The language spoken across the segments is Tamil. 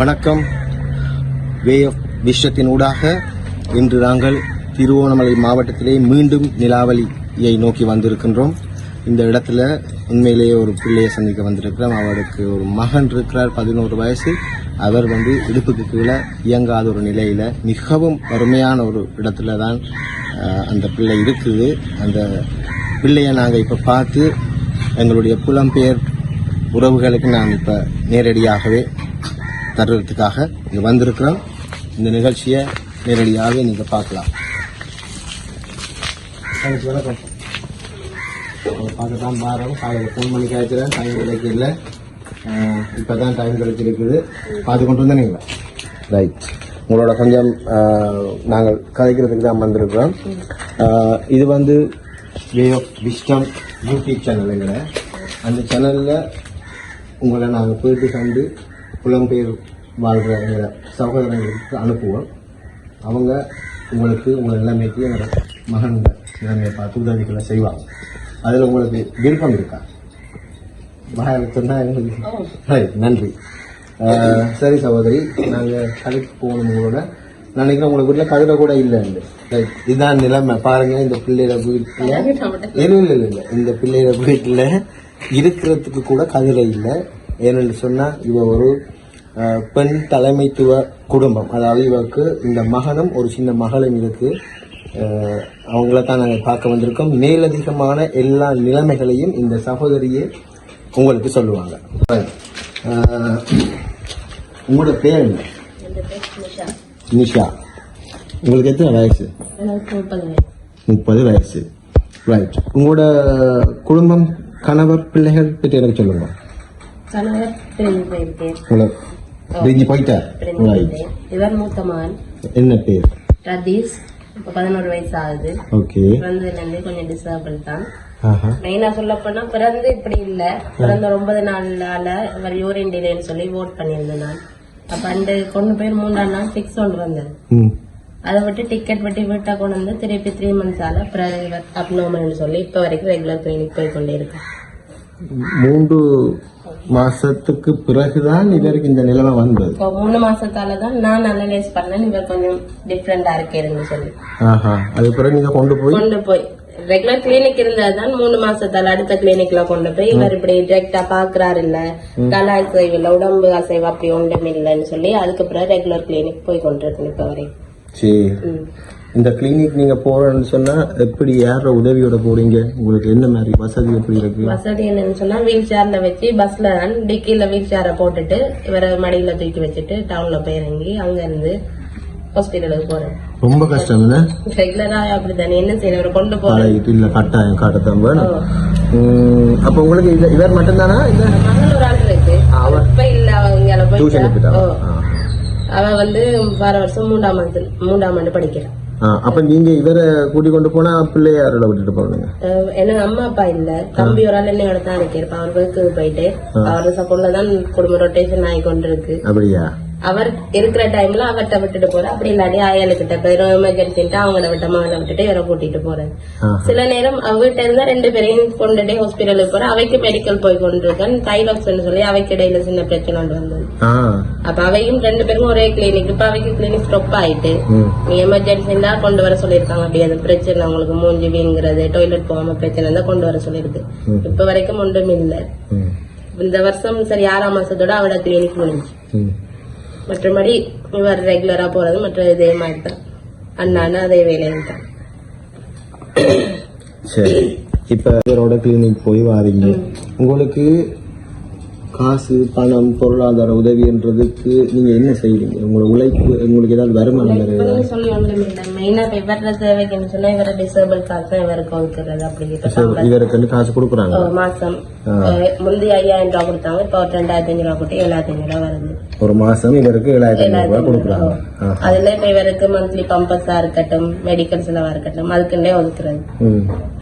வணக்கம். வே ஆஃப் விஷயத்தின் ஊடாக இன்று நாங்கள் திருவோணமலை மாவட்டத்திலே மீண்டும் நிலாவலியை நோக்கி வந்திருக்கின்றோம். இந்த இடத்துல உண்மையிலேயே ஒரு பிள்ளையை சந்திக்க வந்திருக்கிறோம். அவருக்கு ஒரு மகன் இருக்கிறார், 11 வயசு. அவர் இடுப்புக்கு கீழே இயங்காத ஒரு நிலையில மிகவும் வறுமையான ஒரு இடத்துல தான் அந்த பிள்ளை இருக்குது. அந்த பிள்ளையை நாங்கள் இப்போ பார்த்து எங்களுடைய புலம்பெயர் உறவுகளுக்கு நான் இப்போ நேரடியாகவே தருவதற்காக இங்கே வந்திருக்கிறோம். இந்த நிகழ்ச்சியை நேரடியாகவே நீங்கள் பார்க்கலாம். வணக்கம். பார்க்க தான் பாரம். காலையில் 3 மணிக்கு ஆச்சுறேன், டைம் கிடைக்கல. இப்போ தான் டைம் கிடைச்சிருக்குது. பார்த்து கொண்டு வந்தீங்களா? ரைட். உங்களோட கொஞ்சம் நாங்கள் கதைக்கிறதுக்கு தான் வந்திருக்கிறோம். இது வே ஆஃப் விஸ்டம் யூடியூப் சேனலுங்கிற அந்த சேனலில் உங்களை நாங்கள் போயிட்டு கண்டு புலம்பெயர் வாழ்கிற எங்கள் சகோதரங்களுக்கு அனுப்புவோம். அவங்க உங்களுக்கு உங்கள் நிலைமைக்கு எங்கள் மகன் நிலைமையை பார்த்து உதவிகளை செய்வாங்க. அதில் உங்களுக்கு விருப்பம் இருக்கா? சொன்னால் எங்களுக்கு நன்றி. சரி சகோதரி, நாங்கள் கடைக்கு போகணும். உங்களோட நினைக்கிறேன் உங்களுக்கு வீட்டில் கதிரை கூட இல்லைன்னு. இதுதான் நிலைமை. பாருங்க, இந்த பிள்ளையோட வீட்டில் இல்லை இந்த பிள்ளையோட வீட்டில் இருக்கிறதுக்கு கூட கதிரை இல்லை. ஏனென்று சொன்னால் இவ ஒரு பெண் தலைமைத்துவ குடும்பம். அதாவது இவருக்கு இந்த மகனும் ஒரு சின்ன மகளும் இருக்கு. அவங்கள தான் நாங்கள் பார்க்க வந்திருக்கோம். மேலதிகமான எல்லா நிலைமைகளையும் இந்த சகோதரியே உங்களுக்கு சொல்லுவாங்க. உங்களோட பேர் என்ன? நிஷா. உங்களுக்கு எத்தனை வயசு? 30 வயசு. ரைட். உங்களோட குடும்பம், கணவர், பிள்ளைகள் பற்றி எனக்கு சொல்லுங்க. பிரிஞ்சு போயிட்டார். இவர் மூத்த மகன். என்ன பேர்? ரதீஷ். இப்ப 11 வயசு ஆகுது. ஓகே. பிறந்ததுல இருந்து கொஞ்சம் டிசேபிள் தான். மெயினா சொல்ல போனா பிறந்து இப்படி இல்ல. பிறந்த 9 நாள்ல இவர் யூரின் டிலேன்னு சொல்லி ஓட் பண்ணியிருந்தேன் நான். அப்ப அந்த கொண்டு போய் 3ஆம் நாள் 6 கொண்டு வந்தேன். அதை விட்டு டிக்கெட் வெட்டி வீட்டா கொண்டு வந்து திருப்பி 3 months ஆல பிறகு அப்நார்மல் சொல்லி இப்ப வரைக்கும் ரெகுலர் கிளினிக் போய் கொண்டே இருக்கேன். 3 மாசத்துக்கு பிறகுதான் இவருக்கு இந்த நிலைமை வந்தது. 3 மாசத்தாலதான் நான் அனலைஸ் பண்ணேன். இவர் கொஞ்சம் டிஃபரெண்டா இருக்கேன்னு சொல்லி அது பிறகு நீங்க கொண்டு போய் ரெகுலர் கிளினிக் இருந்ததுதான் 3 மாசத்தால அடுத்த கிளினிக்ல கொண்டு போய் இவர் இப்படி டிரெக்டா பாக்குறாரு இல்ல, தலை அசைவு இல்ல, உடம்பு அசைவு அப்படி ஒன்றும் இல்லைன்னு சொல்லி அதுக்கு பிறகு ரெகுலர் கிளினிக் போய் கொண்டிருக்கேன் இப்ப வரை. இந்த கிளினிக் நீங்க போறேன்னு சொன்னா எப்படி, யார உதவியோட போறீங்க? உங்களுக்கு என்ன மாதிரி வசதி எப்படி இருக்கு? வசதி என்னன்னு சொன்னா வீல் சேர்ல வச்சு பஸ்ல தான் டிக்கில வீல் சேரை போட்டுட்டு இவரை மடியில தூக்கி வச்சுட்டு டவுன்ல போய் இறங்கி அங்க இருந்து ஹாஸ்பிட்டலுக்கு போறேன். ரொம்ப கஷ்டம் இல்ல? ரெகுலரா அப்படித்தானே, என்ன செய்யற கொண்டு போறேன் இல்ல, கட்டாயம் காட்டத்தான் வேணும். அப்ப உங்களுக்கு இவர் மட்டும்தானா? இல்ல மகள் ஒரு ஆள் இருக்கு. இப்ப இல்ல, அவங்க போய் அவ வர வருஷம் 3ஆம் ஆண்டு படிக்கிறான். அப்ப நீங்க இவரை கூட்டி கொண்டு போனா பிள்ளை யாரோட விட்டுட்டு போறீங்க? எனக்கு அம்மா அப்பா இல்ல, தம்பி ஒரு ஆள் என்னையோட தான் இருக்காரு. அவர் ஒர்க்கு போயிட்டு அவரோட சப்போர்ட்ல தான் குடும்ப ரொட்டேஷன் ஆகி கொண்டு இருக்கு. அப்படியா? அவர் இருக்கிற டைம்ல அவர்கிட்ட விட்டுட்டு போறேன். அப்படி இல்லாட்டி ஆயாளுக்கிட்ட போயிடும், எமர்ஜென்சின்ட்டு அவங்கள விட்ட மகளை விட்டுட்டு இவரை கூட்டிட்டு போறேன். சில நேரம் அவகிட்ட இருந்தா 2 பேரையும் கொண்டுட்டே ஹாஸ்பிட்டலுக்கு போறேன். அவைக்கு மெடிக்கல் போய் கொண்டிருக்கேன். தைலாக்ஸ் சொல்லி அவைக்கு இடையில சின்ன பிரச்சனை கொண்டு வந்தது. அப்ப அவையும் 2 பேருக்கும் ஒரே கிளினிக். இப்ப அவைக்கு கிளினிக் ஸ்டாப் ஆயிட்டு எமர்ஜென்சின்னா கொண்டு வர சொல்லிருக்காங்க. அப்படி அது பிரச்சனை உங்களுக்கு மூஞ்சி வீங்கிறது, டாய்லெட் போகாம பிரச்சனை தான் கொண்டு வர சொல்லிருக்கு. இப்ப வரைக்கும் ஒன்றும் இல்ல. இந்த வருஷம் சரி 6ஆம் மாசத்தோட அவட கிளினிக் முடிஞ்சு. மற்றபடி இவர் ரெகுலரா போறது மற்ற இதே மாதிரி தான். அண்ணான்னு அதே வேலையும் தான். சரி, இப்ப இவரோட கிளினிக் போய் வாரீங்க. உங்களுக்கு காசு பணம் பொருளாதார உதவின்றதுக்கு நீங்க என்ன செய்வீங்க? உங்களோட உழைப்பு உங்களுக்கு ஏதாவது வருமானம் வருதா? சொல்லி ஒன்றும் இல்லை. மெயினா இவர தேவைக்குன்னு சொன்னா இவர டிசேபிள் காசு இவருக்கு கொடுக்கறது. அப்படி இவருக்கு காசு கொடுக்குறாங்க மாசம் முந்தி 5000 ரூபாய் கொடுத்தாங்க. இப்போ 2500 ரூபாய் கொடுத்து 7500 ரூபாய் வருது ஒரு மாசம். இவருக்கு 7500 ரூபாய் கொடுக்குறாங்க. அதுல இப்ப இவருக்கு மந்த்லி பம்பஸா இருக்கட்டும், மெடிக்கல் செலவா இருக்கட்டும், அதுக்குன்னே ஒதுக்குறது.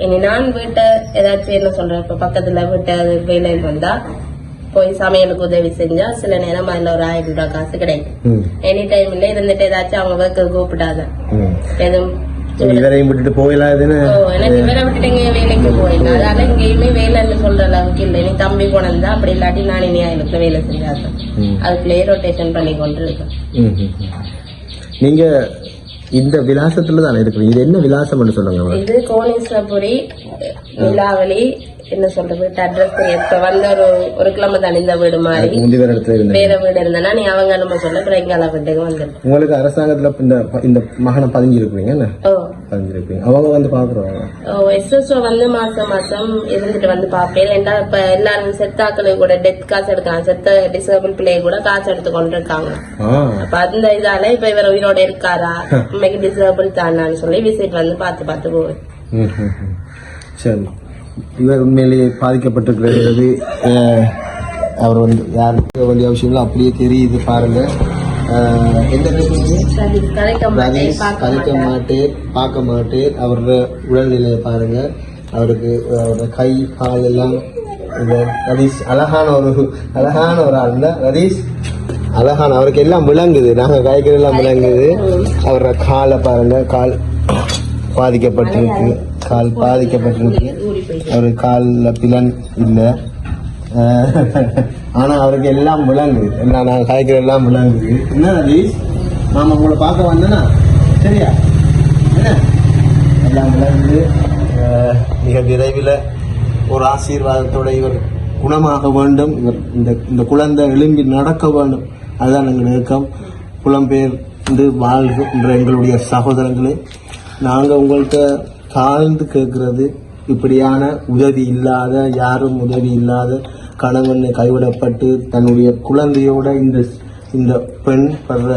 இனி நான் வீட்டை ஏதாச்சும் என்ன சொல்றேன், இப்ப பக்கத்துல வீட்டை வேலையில் வந்தா போய் சமையலுக்கு உதவி செஞ்சா சில நேரம் அதுல ஒரு 1000 ரூபாய் காசு கிடைக்கும். எனி டைம்ல இருந்துட்டு ஏதாச்சும் அவங்க ஒர்க்கு கூப்பிடாத எதுவும் இவரையும் விட்டுட்டு போயிடாதுன்னு எனக்கு இவரை விட்டுட்டு எங்க வேலைக்கு போயிடலாம். அதனால எங்கேயுமே வேலைன்னு சொல்ற அளவுக்கு இல்லை. நீ தம்பி கொண்டா அப்படி இல்லாட்டி நான் இனி ஆயிரத்துல வேலை செஞ்சாதான் அதுக்குள்ளேயே ரொட்டேஷன் பண்ணி கொண்டு இருக்கேன். நீங்க இந்த விலாசத்துல தானே இருக்கு. இது என்ன விலாசம்னு சொல்லுங்க. இது கோணேஸ்வரபுரி நிலாவளி என்ன சொல்றது அட்ரஸ் இப்ப வந்த ஒரு கிழமை தான் இந்த வீடு மாதிரி வேற வீடு இருந்தா நீ அவங்க நம்ம சொல்ல பிறகு வீட்டுக்கு வந்துடும். உங்களுக்கு அரசாங்கத்துல இந்த மகனை பதிஞ்சிருப்பீங்க அவங்க வந்து பாக்குறாங்க. எஸ்எஸ்ஓ வந்து மாசம் மாசம் இருந்துட்டு வந்து பாப்பேன். ஏன்னா இப்ப எல்லாரும் செத்தாக்களை கூட டெத் காசு எடுக்காங்க. செத்த டிசேபிள் பிள்ளைய கூட காசு எடுத்து கொண்டு இருக்காங்க. அப்ப அந்த இதால இப்ப இவர் உயிரோட இருக்காரா இன்னைக்கு டிசேபிள் தானான்னு சொல்லி விசிட் வந்து பார்த்து பார்த்து போவேன். சரி, இவர் உண்மையிலேயே பாதிக்கப்பட்டிருக்கிறது. அவர் வந்து யாருக்கு வேண்டிய அவசியம் அப்படியே தெரியுது. பாருங்க, கலைக்க மாட்டேன், பார்க்க மாட்டேன். அவரோட உடல்நிலையை பாருங்க. அவருக்கு அவரோட கை கால் எல்லாம் ரதீஷ் அழகான ஒரு ஆள் இல்ல ரதீஷ் அழகான. அவருக்கு எல்லாம் விளங்குது. நாங்க காய்கறி எல்லாம் விளங்குது. அவரோட காலை பாருங்க, கால் பாதிக்கப்பட்டிருக்கு. அவரு காலில் பிளன் இல்லை. ஆனா அவருக்கு எல்லாம் விளங்குது. எல்லாம் நான் காய்கறி எல்லாம் விளங்குது. என்ன ரதீஷ் மாமா உங்களை பார்க்க வந்தேன்னா சரியா என்ன எல்லாம் விளங்குது. மிக விரைவில் ஒரு ஆசீர்வாதத்தோட இவர் குணமாக வேண்டும். இவர் இந்த குழந்தை எழும்பி நடக்க வேண்டும். அதுதான் எங்கள் நோக்கம். புலம்பெயர் வாழ்கின்ற எங்களுடைய சகோதரங்களே, நாங்கள் உங்கள்கிட்ட தாழ்ந்து கேட்கிறது இப்படியான உதவி இல்லாத, யாரும் உதவி இல்லாத, கணவனை கைவிடப்பட்டு தன்னுடைய குழந்தையோட இந்த பெண் படுற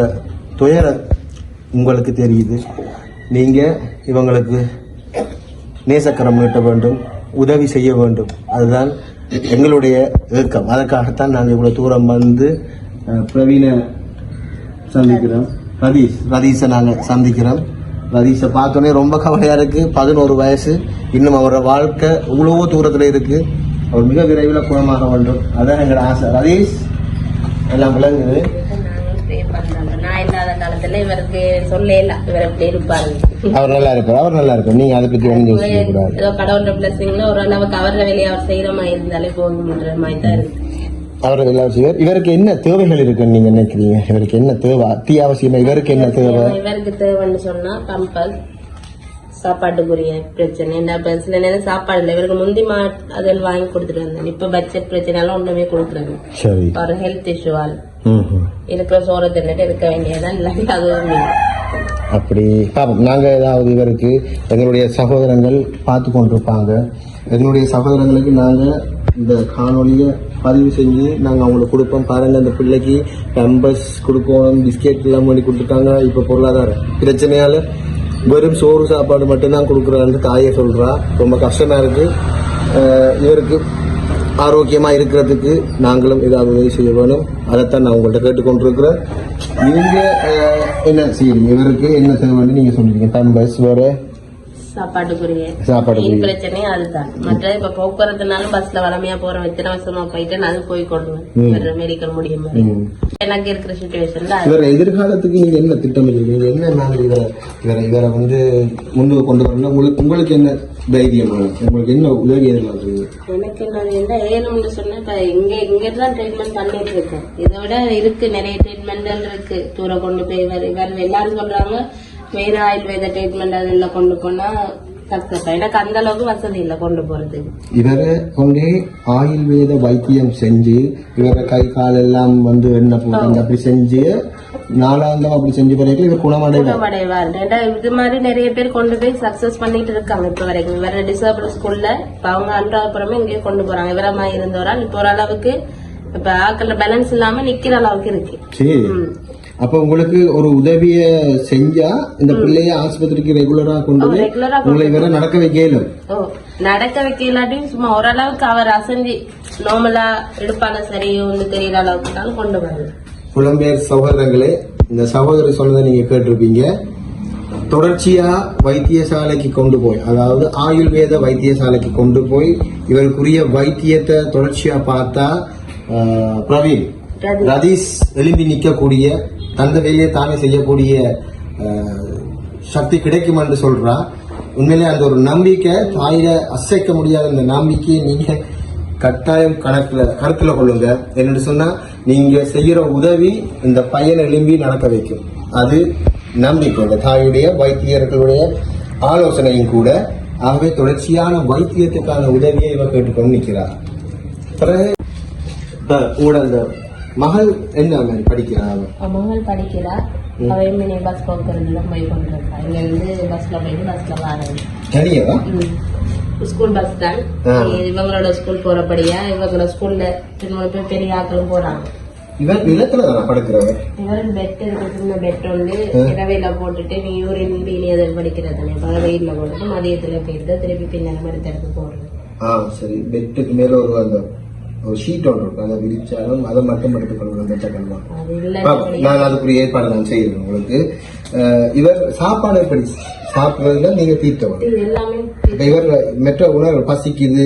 துயர உங்களுக்கு தெரியுது. நீங்க இவங்களுக்கு நேசக்கரம் நீட்ட வேண்டும், உதவி செய்ய வேண்டும். அதுதான் எங்களுடைய ஏக்கம். அதற்காகத்தான் நாங்கள் இவ்வளவு தூரம் வந்து பிரவீனை சந்திக்கிறோம். ரதீஷை நாங்கள் சந்திக்கிறோம். ரதீஷை பார்த்தோன்னே ரொம்ப கவலையா இருக்கு. 11 வயசு, இன்னும் அவரோட வாழ்க்கை இவ்வளவோ தூரத்துல இருக்கு. அவர் மிக விரைவில் குணமாக வேண்டும். அதான் எங்களோட ஆசை. ரதீஷ் எல்லாம் விளங்குது. நான் இல்லாத காலத்துல இவருக்கு சொல்லல, இவர் எப்படி இருப்பாரு. அவர் நல்லா இருப்பார். நீங்க அதை பத்தி ஒன்றும் யோசிக்க கூடாது. ஏதோ கடவுளோட பிளஸிங்ல ஒரு அளவுக்கு அவரோட வேலையை அவர் செய்யற மாதிரி இருந்தாலே போதும்ன்ற மாதிரி தான் இருக்கு. அவர் எல்லாம் செய்வார். இவருக்கு என்ன தேவைகள் இருக்குன்னு நீங்க நினைக்கிறீங்க? இவருக்கு என்ன தேவை அத்தியாவசியமா? இவருக்கு என்ன தேவை? இவருக்கு தேவைன்னு சொன்னா பம்பஸ், சாப்பாட்டுக்குரிய பிரச்சனை. சில நேரம் சாப்பாடு இல்லை. இவருக்கு முந்தி அதில் வாங்கி கொடுத்துட்டு வந்தேன். இப்ப பட்ஜெட் பிரச்சனைலாம் ஒன்றுமே கொடுக்குறாங்க. சரி, ஒரு ஹெல்த் இஷ்யூவால் இருக்கிற சோற தின்னுட்டு இருக்க வேண்டியதான். இல்லாட்டி அதுவும் அப்படி பாப்போம். நாங்க ஏதாவது இவருக்கு எங்களுடைய சகோதரங்கள் பார்த்து கொண்டிருப்பாங்க. எங்களுடைய சகோதரங்களுக்கு நாங்க இந்த காணொலியை பதிவு செஞ்சு நாங்கள் அவங்களுக்கு கொடுப்போம். பாருங்க, அந்த பிள்ளைக்கு பம்பஸ் கொடுக்கணும், பிஸ்கெட் எல்லாம் பண்ணி கொடுத்துட்டாங்க. இப்போ பொருளாதார பிரச்சனையால வெறும் சோறு சாப்பாடு மட்டும்தான் கொடுக்குறான்னு தாயை சொல்றா. ரொம்ப கஷ்டமா இருக்கு. இவருக்கு ஆரோக்கியமா இருக்கிறதுக்கு நாங்களும் ஏதாவது உதவி செய்ய வேணும். அதைத்தான் நான் உங்கள்கிட்ட கேட்டுக்கொண்டிருக்கிறேன். நீங்க என்ன செய்யணும்? இவருக்கு என்ன தேவை நீங்க சொல்றீங்க? பம்பஸ், வேற சாப்பாட்டுக்குரிய பிரச்சனை அதுதான். மற்ற இப்ப போக்குவரத்துனாலும் பஸ்ல வளமையா போறோம், எத்தனை வருஷமா போயிட்டு அது போய் கொண்டு மெடிக்கல் முடியும். எனக்கு இருக்கிற சிச்சுவேஷன்ல இவர எதிர்காலத்துக்கு நீங்க என்ன திட்டமிடுறீங்க? என்ன மாதிரி இவரை வந்து முன்னுக்கு கொண்டு வரணும்? உங்களுக்கு என்ன தைரியம்? உங்களுக்கு என்ன உதவி எதிர்பார்க்குறீங்க? எனக்கு என்ன ஏழும்னு சொன்னா இப்ப இங்கதான் ட்ரீட்மெண்ட் பண்ணிட்டு இருக்கேன். இதை விட இருக்கு, நிறைய ட்ரீட்மெண்ட் இருக்கு. தூரம் கொண்டு போய் இவர் எல்லாரும் சொல்றாங்க வேற ஆயுர்வேத ட்ரீட்மெண்ட் அதெல்லாம் கொண்டு போனா கஷ்டம். எனக்கு அந்த அளவுக்கு வசதி இல்லை கொண்டு போறதுக்கு. இவரை கொண்டே ஆயுர்வேத வைத்தியம் செஞ்சு இவரை கை கால் எல்லாம் வந்து என்ன போட்டு அப்படி செஞ்சு 4ஆம் அப்படி செஞ்சு பிறகு இவர் குணமடைவார். இது மாதிரி நிறைய பேர் கொண்டு போய் சக்சஸ் பண்ணிட்டு இருக்காங்க இப்ப வரைக்கும். வேற டிசேபிள் ஸ்கூல்ல அவங்க அன்றாபுரமே இங்கேயே கொண்டு போறாங்க. இவரமா இருந்தவரால் இப்ப ஓரளவுக்கு இப்ப ஆக்கல பேலன்ஸ் இல்லாம நிக்கிற அளவுக்கு இருக்கு. சரி, அப்ப உங்களுக்கு ஒரு உதவிய செஞ்சா இந்த பிள்ளைய ஆஸ்பத்திரிக்கு ரெகுலரா கொண்டு போய் உங்களை வேற நடக்க வைக்கல. நடக்க வைக்கலாட்டியும் சும்மா ஓரளவுக்கு அவர் அசஞ்சி நார்மலா எடுப்பாங்க, சரி ஒண்ணு தெரியற அளவுக்கு கொண்டு வருது. புலம்பெயர் சகோதரங்களே, இந்த சகோதரி சொன்னதை நீங்க கேட்டிருப்பீங்க. தொடர்ச்சியா வைத்தியசாலைக்கு கொண்டு போய், அதாவது ஆயுர்வேத வைத்தியசாலைக்கு கொண்டு போய் இவருக்குரிய வைத்தியத்தை தொடர்ச்சியா பார்த்தா பிரவீன் ரதீஷ் எழும்பி நிற்கக்கூடிய, தந்த வேலையை தானே செய்யக்கூடிய சக்தி கிடைக்கும் என்று சொல்றா. உண்மையிலே அந்த ஒரு நம்பிக்கை, தாயில அசைக்க முடியாத அந்த நம்பிக்கையை நீங்க கட்டாயம் கருத்துல கொள்ளுங்க. என்னன்னு சொன்னா, நீங்க செய்யற உதவி இந்த பையனை எழும்பி நடக்க வைக்கும். அது நம்பிக்கை, இந்த தாயுடைய வைத்தியர்களுடைய ஆலோசனையும் கூட. ஆகவே தொடர்ச்சியான வைத்தியத்துக்கான உதவியை இவர் கேட்டுக்கொண்டு நிற்கிறார். பிறகு கூட அந்த மகள் என்ன மாதிரி படிக்கிறார்? மகள் படிக்கிறார். அவன் பஸ் போக்குறதுல போய் கொண்டிருக்கா. இங்க இருந்து பஸ்ல போயிட்டு பஸ்ல வராது. தனியா ஸ்கூல் பஸ் தான். இவங்களோட ஸ்கூல் போறபடியா இவங்களோட ஸ்கூல்ல பெரிய ஆக்களும் போறாங்க. இவர் நிலத்துல தானே படுக்கிறவர். இவருக்கு பெட் இருக்கு, சின்ன பெட் ஒன்று இரவையில போட்டுட்டு நீ யூரின் பீனி அதை படிக்கிறது வெயில போட்டுட்டு மதியத்துல போயிட்டு திருப்பி பின்னால எடுத்து போடுறது. சரி, பெட்டுக்கு மேல ஒரு அந்த ஒரு ஷீட் ஒன்று இருக்கும், அதை விரிச்சாலும் அதை மட்டும் எடுத்துக்கொள்வோம். நான் அதுக்குரிய ஏற்பாடு நான் செய்யறேன் உங்களுக்கு. இவர் சாப்பாடு எப்படி சாப்பிடுறதுல நீங்க தீர்த்தவர். இவர் மெட்ரோ உணவு பசிக்குது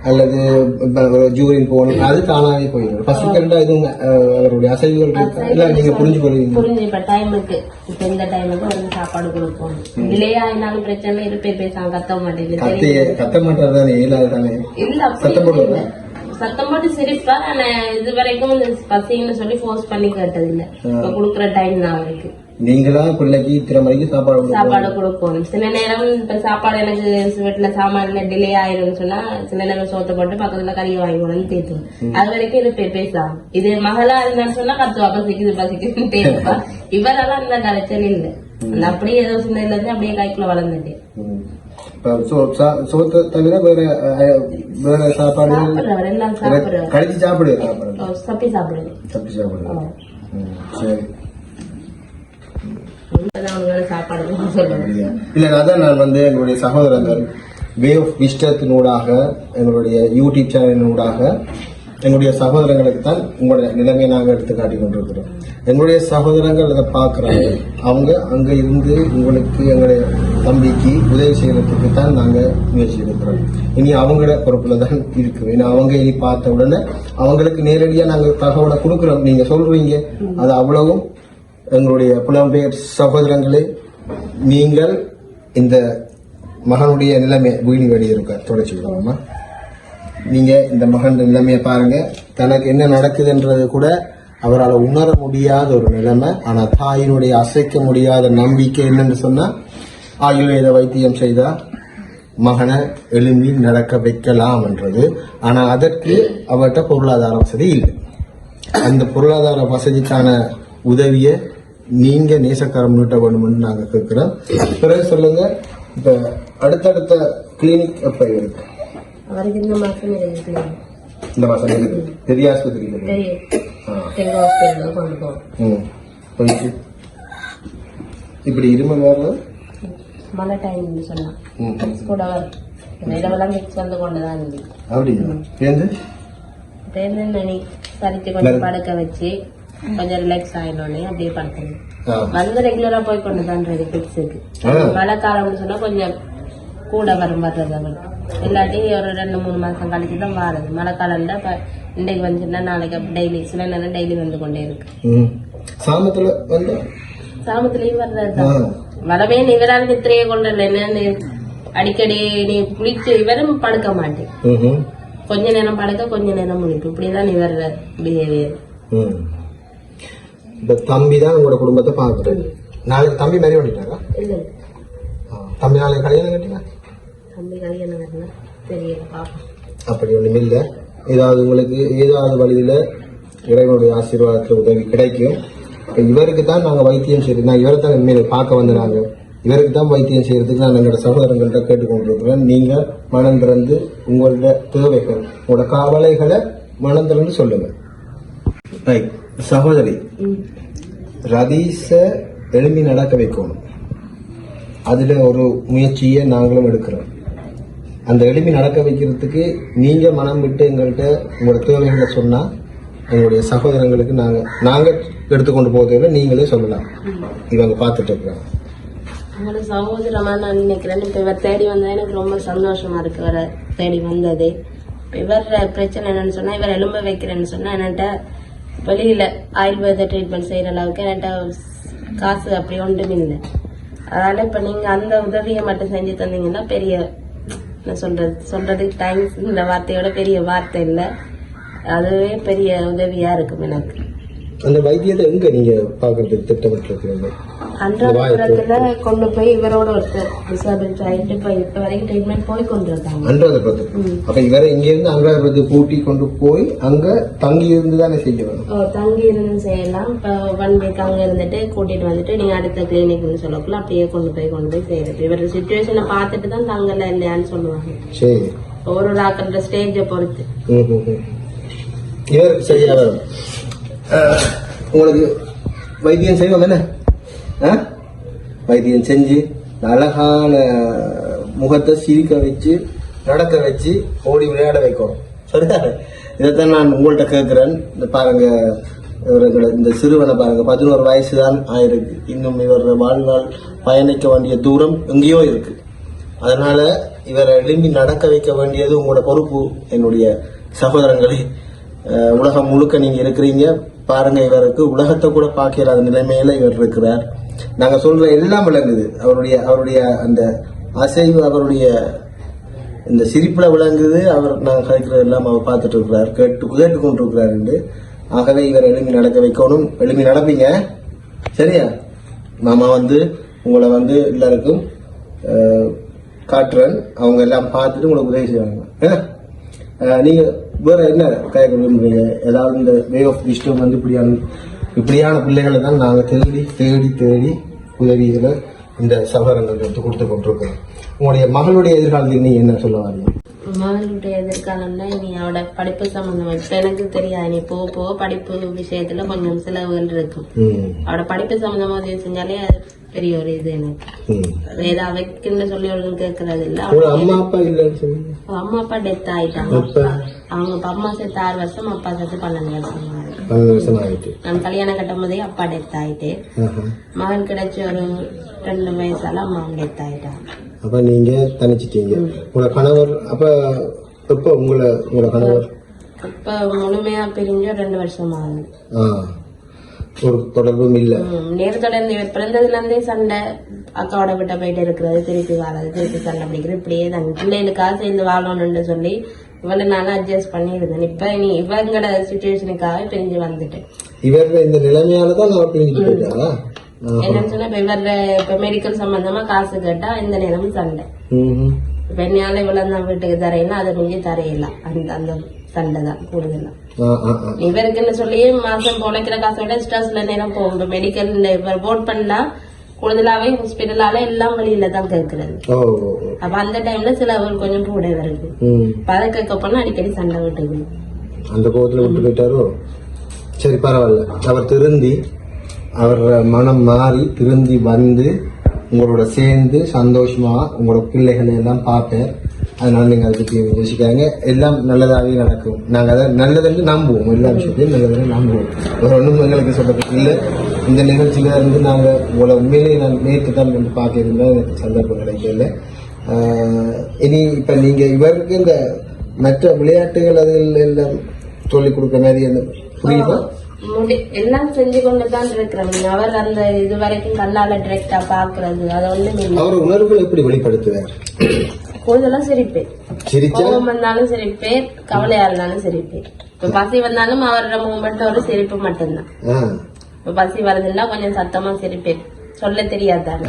அல்லது ஜூரின் போகணும், அது தானாவே போயிடும். பசிக்கிறா எதுவும் அவருடைய அசைவுகள் இல்ல, நீங்க புரிஞ்சு கொள்வீங்க. டைமுக்கு இப்ப இந்த டைமுக்கு வந்து சாப்பாடு கொடுப்போம். இல்லையா என்னாலும் பிரச்சனை இருப்பே பேசாம கத்த மாட்டேங்குது. கத்த மாட்டாரு இயலாது தானே, சத்தம் போடுவாங்க. சத்தம் போட்டு சிரிப்பா. ஆனா இது வரைக்கும் பசின்னு சொல்லி போர்ஸ் பண்ணி கேட்டது இல்ல. இப்ப குடுக்கற டைம் தான் அவருக்கு. நீங்களா பிள்ளைக்கு இத்தனை மணிக்கு சாப்பாடு கொடுக்கணும். சில நேரம் இப்ப சாப்பாடு எனக்கு வீட்டுல சாமான்ல டிலே ஆயிரும் சொன்னா சில நேரம் சோத்த போட்டு பக்கத்துல கறி வாங்கி கொண்டு தீர்த்தும். அது வரைக்கும் இது பேசாம. இது மகளா இருந்தான்னு சொன்னா கத்துவா, பசிக்குதுன்னு இருப்பா. இவரெல்லாம் அந்த கலைச்சல் இல்ல. அப்படியே ஏதோ சின்னதுல இருந்து அப்படியே கைக்குள்ள வளர்ந்துட்டேன். சோத்தை தவிர வேற சாப்பாடு கழிச்சு சாப்பிடுது, தப்பி சாப்பிடுது. சரி, இல்ல அதான் நான் வந்து எங்களுடைய சகோதரர்கள் வே ஆஃப் விஸ்டத்தினூடாக, எங்களுடைய யூடியூப் சேனலினூடாக எங்களுடைய சகோதரங்களுக்கு தான் உங்களுடைய நிலைமையை நாங்கள் எடுத்து காட்டி கொண்டிருக்கிறோம். எங்களுடைய சகோதரங்கள் அதை பார்க்குறாங்க. அவங்க அங்க இருந்து உங்களுக்கு எங்களுடைய தம்பிக்கு உதவி செய்யறதுக்கு தான் நாங்கள் முயற்சி எடுக்கிறோம். இனி அவங்களோட பொறுப்புல தான் இருக்கு. ஏன்னா அவங்க இனி பார்த்த உடனே அவங்களுக்கு நேரடியாக நாங்கள் தகவலை கொடுக்குறோம். நீங்க சொல்றீங்க, அது அவ்வளவும் எங்களுடைய புலம்பெயர் சகோதரங்களே, நீங்கள் இந்த மகனுடைய நிலைமை வீணி வெளியே இருக்க தொடர்ச்சி விடுவோமா? நீங்க இந்த மகன் நிலைமையை பாருங்க. தனக்கு என்ன நடக்குதுன்றது கூட அவரால் உணர முடியாத ஒரு நிலைமை. ஆனா தாயினுடைய அசைக்க முடியாத நம்பிக்கை என்னன்னு சொன்னா, ஆயுர்வேத வைத்தியம் செய்தா மகனை எழும்பி நடக்க வைக்கலாம் என்றது. ஆனா அதற்கு அவர்கிட்ட பொருளாதார வசதி இல்லை. அந்த பொருளாதார வசதிக்கான உதவிய நீங்க நேசக்காரம் நீட்ட வேணும்னு நாங்க கேட்கிறோம். பிறகு சொல்லுங்க, இப்ப அடுத்தடுத்த கிளினிக் எப்ப இருக்கு? அவருக்கு இந்த மாசம் இருக்கு. இந்த மாசம் இருக்கு. பெரிய ஆஸ்பத்திரிக்கு போயிட்டு இப்படி இருமல் வேற மழை டைம் சொல்லலாம் கூட இரவெல்லாம் மிக்ஸ் வந்து கொண்டுதான் இருந்து அப்படியா சரிச்சு கொஞ்சம் படுக்க வச்சு கொஞ்சம் ரிலாக்ஸ் ஆயிடனே அப்படியே படுத்தணும். வந்து ரெகுலரா போய் கொண்டுதான் பிக்ஸுக்கு. மழை காலம்னு சொன்னா கொஞ்சம் கூட வரும் வர்றது அவங்களுக்கு. இல்லாட்டி ஒரு 2-3 மாசம் கழிச்சு தான் வாருது. மழை காலம் தான் இன்றைக்கு வந்துச்சுன்னா நாளைக்கு டெய்லி சில நேரம் டெய்லி வந்து கொண்டே இருக்கு. சாமத்திலயும் வர்றதுதான் வரவே. இவரால் நித்திரையை கொண்டல என்னன்னு அடிக்கடி நீ குளிச்சு இவரும் படுக்க மாட்டேன். கொஞ்ச நேரம் படுக்க கொஞ்ச நேரம் முடிக்கும். இப்படிதான் இவர் பிஹேவியர். இந்த தம்பி தான் உங்களோட குடும்பத்தை பாக்குறது. நாளைக்கு தம்பி மாதிரி பண்ணிட்டாரா? இல்ல, தம்பி நாளைக்கு கல்யாணம் கட்டினா? தம்பி கல்யாணம் கட்டினா தெரியல, பாப்போம். அப்படி ஒண்ணும் இல்ல. ஏதாவது உங்களுக்கு ஏதாவது வழியில இறைவனுடைய ஆசீர்வாதத்துல உதவி கிடைக்கும். இவருக்கு தான் நாங்க வைத்தியம் செய்யறோம். நான் இவரை தான் உண்மையில பார்க்க வந்தாங்க. இவருக்கு தான் வைத்தியம் செய்யறதுக்கு நான் எங்களோட சகோதரங்கள்ட்ட கேட்டுக்கொண்டிருக்கிறேன். நீங்க மனம் திறந்து உங்களோட தேவைகள், உங்களோட கவலைகளை மனம் திறந்து சொல்லுங்க. ரைட். சகோதரி, ரதீஸ எழுப்பி நடக்க வைக்கணும். அதுல ஒரு முயற்சியை நாங்களும் எடுக்கிறோம். அந்த எழுப்பி நடக்க வைக்கிறதுக்கு நீங்க மனம் விட்டு எங்கள்கிட்ட உங்களோட தேவைகளை சொன்னா எங்களுடைய சகோதரங்களுக்கு நாங்க எடுத்துக்கொண்டு போகிறத நீங்களே சொல்லலாம். இவங்க பார்த்துட்டு இருக்கிறாங்க. உங்களோட சகோதரமா நான் நினைக்கிறேன். இப்ப இவர் தேடி வந்தா எனக்கு ரொம்ப சந்தோஷமா இருக்கு. வர தேடி வந்தது. இவர் பிரச்சனை என்னன்னு சொன்னா, இவர் எலும்ப வைக்கிறேன்னு சொன்னா என்கிட்ட வெளியில ஆயுர்வேத ட்ரீட்மெண்ட் செய்யற அளவுக்கு என்கிட்ட காசு அப்படி ஒன்றும் இல்லை. அதனால இப்ப நீங்க அந்த உதவியை மட்டும் செஞ்சு தந்தீங்கன்னா பெரிய, என்ன சொல்றதுக்கு தேங்க்ஸ் இந்த வார்த்தையோட பெரிய வார்த்தை இல்லை. அதுவே பெரிய உதவியா இருக்கும் எனக்கு. அந்த வைத்தியத்தை எங்க நீங்க பாக்குறதுக்கு திட்டமிட்டு அன்றாதபுரத்துல கொண்டு போய் இவரோட ஒருத்தர் டிசபிலிட்டி ஆயிட்டு இப்ப வரைக்கும் ட்ரீட்மெண்ட் போய் கொண்டு இருக்காங்க. அன்றாதபுரத்துக்கு அப்ப இவரை இங்க இருந்து அன்றாதபுரத்துக்கு கூட்டி கொண்டு போய் அங்க தங்கி இருந்து தானே செய்யணும். தங்கி இருந்து செய்யலாம். இப்ப 1 வீக் அங்க இருந்துட்டு கூட்டிட்டு வந்துட்டு நீங்க அடுத்த கிளினிக்னு சொல்லக்குள்ள அப்படியே கொண்டு போய் செய்யறது. இவரோட சிச்சுவேஷனை பார்த்துட்டு தான் தங்கல இல்லையான்னு சொல்லுவாங்க. சரி, ஒரு டாக்டர் ஸ்டேஜை பொறுத்து இவருக்கு செய்ய உங்களுக்கு வைத்தியம் செய்வோம் என்ன? வைத்தியம் செஞ்சு அழகான முகத்தை சிரிக்க வச்சு நடக்க வச்சு ஓடி விளையாட வைக்கணும். சரியா? இதைத்தான் நான் உங்கள்கிட்ட கேட்கிறேன். இந்த பாருங்க, இந்த சிறுவனை பாருங்க, 11 வயசு தான் ஆயிருக்கு. இன்னும் இவர் வாழ்நாள் பயணிக்க வேண்டிய தூரம் எங்கேயோ இருக்கு. அதனால இவரை எழும்பி நடக்க வைக்க வேண்டியது உங்களோட பொறுப்பு. என்னுடைய சகோதரங்களே, உலகம் முழுக்க நீங்க இருக்கிறீங்க. பாருங்க, இவருக்கு உலகத்தை கூட பார்க்கிற நிலைமையில இவர் இருக்கிறார். நாங்க சொல்ற எல்லாம் விளங்குது. அவருடைய அந்த அசைவு, அவருடைய இந்த சிரிப்புல விளங்குது. நாங்க கலைக்கிறது எல்லாம் அவர் பார்த்துட்டு இருக்கிறார், கேட்டு கொண்டிருக்கிறார். ஆகவே இவர் எழுப்பி நடக்க வைக்கணும். எழுப்பி நடப்பீங்க, சரியா? மாமா உங்களை எல்லாருக்கும் காட்டுறேன். அவங்க எல்லாம் பார்த்துட்டு உங்களுக்கு உதவி செய்வாங்க. நீங்க வேற என்ன கேட்க விரும்புறீங்க? ஏதாவது இந்த வே ஆஃப் விஸ்டம் இப்படியான பிள்ளைகளை தான் நாங்க தேடி உதவிகளை இந்த சகோதரங்கள் எடுத்து கொடுத்து கொண்டிருக்கோம். உங்களுடைய மகளுடைய எதிர்காலத்தில் நீங்க என்ன சொல்ல வரீங்க? மகளுடைய எதிர்காலம்னா இனி அவட படிப்பு சம்பந்தமா இப்ப எனக்கு தெரியாது. நீ போக படிப்பு விஷயத்துல கொஞ்சம் செலவுகள் இருக்கும். அவட படிப்பு சம்பந்தமா உதவி செஞ்சாலே பெரிய ஒரு இது எனக்கு. ஏதோ அவைக்குன்னு சொல்லி ஒழுங்கு கேட்கறது இல்ல. அம்மா அப்பா இல்லன்னு சொல்லி அம்மா அப்பா டெத் ஆயிட்டாங்க. அவங்க அம்மா சேர்த்து 6 வருஷம், அப்பா சேர்த்து 12 வருஷம் ஆயிட்டு. நான் கல்யாணம் கட்டும் போதே அப்பா டெத் ஆயிட்டு. மகன் கிடைச்சி ஒரு 2 வயசால அம்மாவும் டெத் ஆயிட்டாங்க. அப்ப நீங்க தனிச்சிட்டீங்க. உங்களோட கணவர் எப்ப உங்களோட கணவர் இப்ப முழுமையா பிரிஞ்சு 2 வருஷம் ஆகுது. ஒரு தொடர்பும் இல்ல. நேர் தொடர்ந்து இவர் பிறந்ததுல இருந்தே சண்டை. அக்காவோட விட்ட போயிட்டு இருக்கிறது, திருப்பி வர்றது, திருப்பி சண்டை பிடிக்கிறது, இப்படியே தான். பிள்ளைகளுக்காக சேர்ந்து வாழணும்னு சொல்லி இவ்வளவு நானும் அட்ஜஸ்ட் பண்ணிருந்தேன். இப்ப நீ இவங்களோட சிச்சுவேஷனுக்காக பிரிஞ்சு வந்துட்டேன். இவர இந்த நிலைமையாலதான் நான் பிரிஞ்சு போயிட்டா. என்னன்னு சொன்னா இப்ப மெடிக்கல் சம்பந்தமா காசு கேட்டா இந்த நேரமும் சண்டை. இப்ப என்னையால இவ்வளவு தான் வீட்டுக்கு தரையினா அதை மிஞ்சி தரையிடலாம். அந்த சண்டை தான் கூடுதலா. இவருக்குன்னு சொல்லி மாசம் பொழைக்கிற காசை விட ஸ்ட்ரெஸ்ல நேரம் போகும். மெடிக்கல் போட் பண்ணா கூடுதலாவே ஹாஸ்பிட்டலால எல்லாம் வழியில தான் கேட்கறது. அப்ப அந்த டைம்ல சிலவர்கள் கொஞ்சம் கூட வருது. அதை கேட்க போனா அடிக்கடி சண்டை விட்டுது. அந்த கோவத்துல விட்டு போயிட்டாரோ? சரி, பரவாயில்ல. அவர் திருந்தி, அவர் மனம் மாறி திருந்தி உங்களோட சேர்ந்து சந்தோஷமா உங்களோட பிள்ளைகளை எல்லாம் பார்ப்பேன். அதனால நீங்க அதை பத்தி யோசிக்காங்க. எல்லாம் நல்லதாகவே நடக்கும். நாங்க அதை நல்லதுன்னு நம்புவோம். எல்லா விஷயத்தையும் நல்லதுன்னு நம்புவோம். ஒரு ஒன்றும் எங்களுக்கு சொல்றதுக்கு இல்லை. இந்த நிகழ்ச்சியில நாங்க உங்களை உண்மையிலேயே நான் நேற்று தான் பார்க்க இருந்தா எனக்கு சந்தர்ப்பம் கிடைக்கல. இனி இப்ப நீங்க இவருக்கு இந்த மற்ற விளையாட்டுகள் அதில் எல்லாம் சொல்லிக் கொடுக்குற மாதிரி புரியுதா? எல்லாம் செஞ்சு கொண்டுதான் இருக்கிறோம். அவர் அந்த இது வரைக்கும் கண்ணால டிரெக்டா பாக்குறது அது ஒண்ணுமே. அவர் உணர்வுகள் எப்படி வெளிப்படுத்துவார்? கூடுதலாம் சிரிப்பேன். கோபம் வந்தாலும் சிரிப்பேன், கவலையா இருந்தாலும் சிரிப்பேன். இப்ப பசி வந்தாலும் அவரோட மூமெண்ட் ஒரு சிரிப்பு மட்டும்தான். இப்ப பசி வருதுன்னா கொஞ்சம் சத்தமா சிரிப்பேன். சொல்ல தெரியாதானே.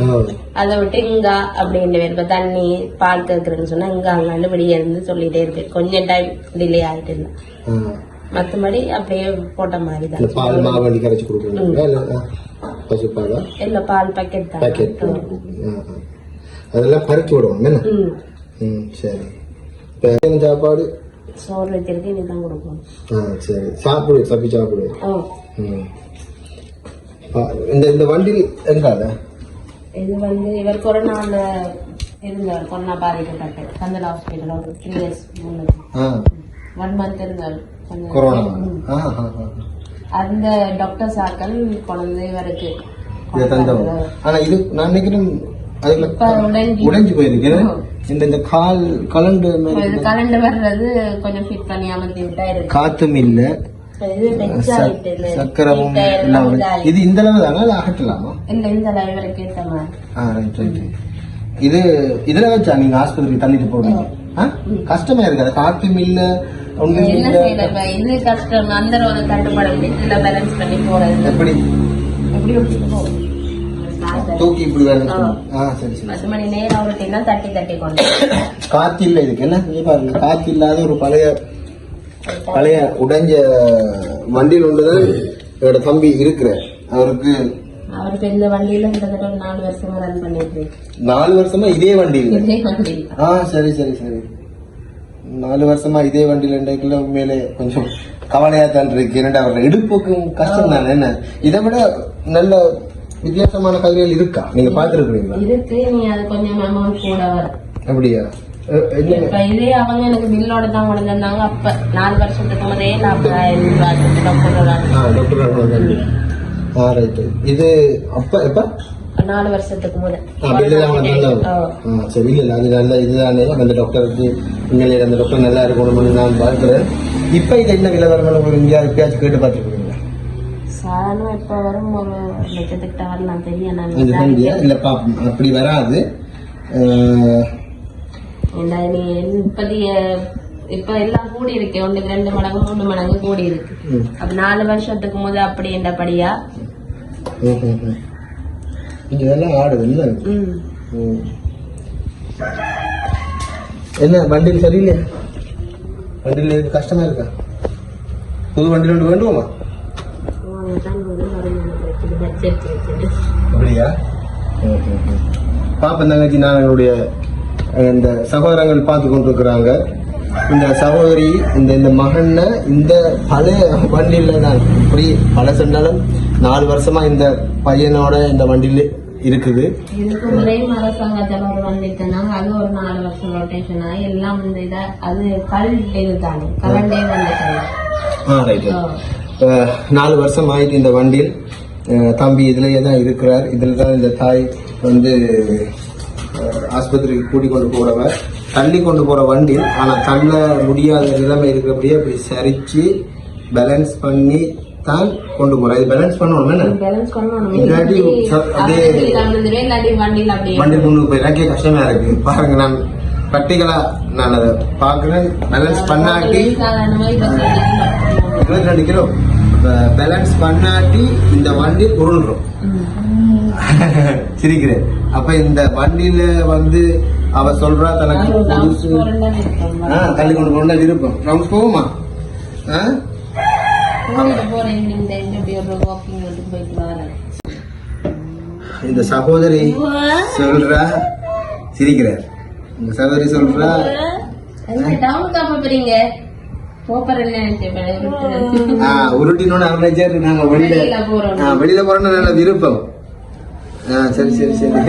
அதை விட்டு இங்க அப்படின்னு இப்ப தண்ணி பால் கேக்குறேன்னு சொன்னா இங்க அங்காண்டு வெளியே இருந்து சொல்லிட்டே இருப்பேன். கொஞ்சம் டைம் டிலே ஆயிட்டு இருந்தேன். மத்தபடி அப்படியே போட்ட மாதிரி தான். பால் மாவண்டி கரைச்சு கொடுக்கணும். பசுப்பாலா இல்ல பால் பாக்கெட் தான். அதெல்லாம் பறிச்சு விடுவோம். சரி, சாப்பாடு சோறு வச்சிருக்கு இதுதான் கொடுக்கணும். சரி சாப்பிடு தப்பி சாப்பிடு. இந்த வண்டியில் எங்கால இது வந்து இவர் கொரோனாவில் இருந்தார். கொரோனா பாதிக்கப்பட்டு கந்தல் ஹாஸ்பிட்டல் ஒரு 3 years முன்னாடி 1 month இருந்தார் கொரோனா. அந்த டாக்டர் சாக்கள் குழந்தை இவருக்கு ஆனா இது நான் நினைக்கிறேன் உடைஞ்சு போயிருக்கு. இந்த கால் கலண்டு வர்றது கொஞ்சம் ஃபிட் பண்ணி அமர்த்தி விட்டா இருக்கு. காத்தும் இல்ல சக்கரமும் இது இந்த அளவு தானே அகற்றலாமா? இல்ல இந்த அளவு இவருக்கு ஏத்த மாதிரி. இது இதுல வச்சா நீங்க ஆஸ்பத்திரி தள்ளிட்டு போவீங்க. கஷ்டமா இருக்காது. காத்தும் இல்ல இது கஷ்டம். அந்த தட்டுப்பாடு இதுல பேலன்ஸ் பண்ணி போறது எப்படி தூக்கி இப்படி வேணும். சரி சரி 10 மணி நேரம் அவர்கிட்ட தட்டி தட்டி கொண்டு காத்து இல்ல இதுக்கு என்ன பாருங்க. காத்து இல்லாத ஒரு பழைய உடைஞ்ச வண்டியில் ஒன்றுதான் என்னோட தம்பி இருக்கிற. அவருக்கு இந்த வண்டியில கிட்டத்தட்ட 4 வருஷமா ரன் பண்ணிட்டு 4 வருஷமா இதே வண்டியில். சரி சரி சரி 4 வருஷமா இதே வண்டியில் இன்றைக்குள்ள உண்மையிலே கொஞ்சம் கவலையா தான் இருக்கு. என்னடா அவர் இடுப்புக்கும் கஷ்டம் தானே. என்ன இதை விட நல்ல வித்தியாசமான கல்விகள் இருக்கா? நீங்க பாத்துருக்கீங்களா? இருக்கு. நீங்க அது கொஞ்சம் அமௌண்ட் கூட வரும். அப்படியா? இப்ப இதே அவங்க எனக்கு பில்லோட தான் கொடுத்திருந்தாங்க. அப்ப 4 வருஷத்துக்கு முதலே 40,000 டாக்டர். இது அப்ப எப்ப 4 வருஷத்துக்கு முதல் சரி. இல்ல அது நல்ல இதுதானே. அந்த டாக்டருக்கு உண்மையிலே அந்த டாக்டர் நல்லா இருக்கணும்னு நான் பார்க்கிறேன். இப்ப இது என்ன விலை வரணும் உங்களுக்கு இந்தியா எப்பயாச்சும் கேட்டு பார்த்துருக்கீங்களா? சாதாரண இப்ப வரும் 1 லட்சத்துக்கிட்ட வரலாம். தெரியும் இல்ல பாப்போம். அப்படி வராது. இப்ப எல்லாம் கூடி இருக்கு. 1 2 மடங்கு 3 மடங்கு கூடி இருக்கு. அப்ப 4 வருஷத்துக்கு முதல் அப்படி என்றபடியா இதெல்லாம் ஆடுது. என்ன வண்டியில் சரியில்லையா? வண்டியில் இருக்கு கஷ்டமா இருக்கா? புது வண்டியில் ஒன்று வேண்டுமா? அப்படியா? பாப்பா தங்கச்சி நான் எங்களுடைய இந்த சகோதரங்கள் பார்த்து கொண்டிருக்கிறாங்க. இந்த சகோதரி இந்த மகன் இந்த பழைய வண்டியில தான் இப்படி பல சென்றாலும் 4 வருஷமா இந்த பையனோட இந்த வண்டியில இருக்குது. இதுக்கு முறையும் அரசாங்கத்தில் ஒரு வண்டி தந்தாங்க. அது ஒரு 4 வருஷம் ரொட்டேஷன் ஆகி எல்லாம் இந்த அது கல்டே தானே கலண்டே வந்து 4 வருஷம் ஆயிட்டு இந்த வண்டியில். தம்பி இதுலயே தான் இருக்கிறார். இதுல தான் இந்த தாய் வந்து ஆஸ்பத்திரிக்கு கூட்டி கொண்டு போறவர் தள்ளி கொண்டு போற வண்டி. ஆனா தள்ள முடியாத நிலைமை இருக்கிறபடியே அப்படி சரிச்சு பேலன்ஸ் பண்ணி தான் கொண்டு போற. இது பேலன்ஸ் பண்ணணும். வண்டி கொண்டு போய் எனக்கே கஷ்டமா இருக்கு. பாருங்க நான் பிராக்டிகலா நான் அதை பாக்குறேன். பேலன்ஸ் பண்ணாட்டி 22 கிலோ பேலன்ஸ் பண்ணாட்டி இந்த வண்டி உருள்றோம். சிரிக்கிறேன். அப்ப இந்த வண்டியில வந்து அவ சொல்றா தனக்கு தள்ளி கொண்டு போன விருப்பம். ரவுண்ட்ஸ் போகுமா? இந்த சகோதரி சொல்றா சிரிக்கிறார். இந்த சகோதரி சொல்றா உருட்டினோட நாங்க வெளியில போறோம்னு நல்ல விருப்பம். சரி சரி சரி.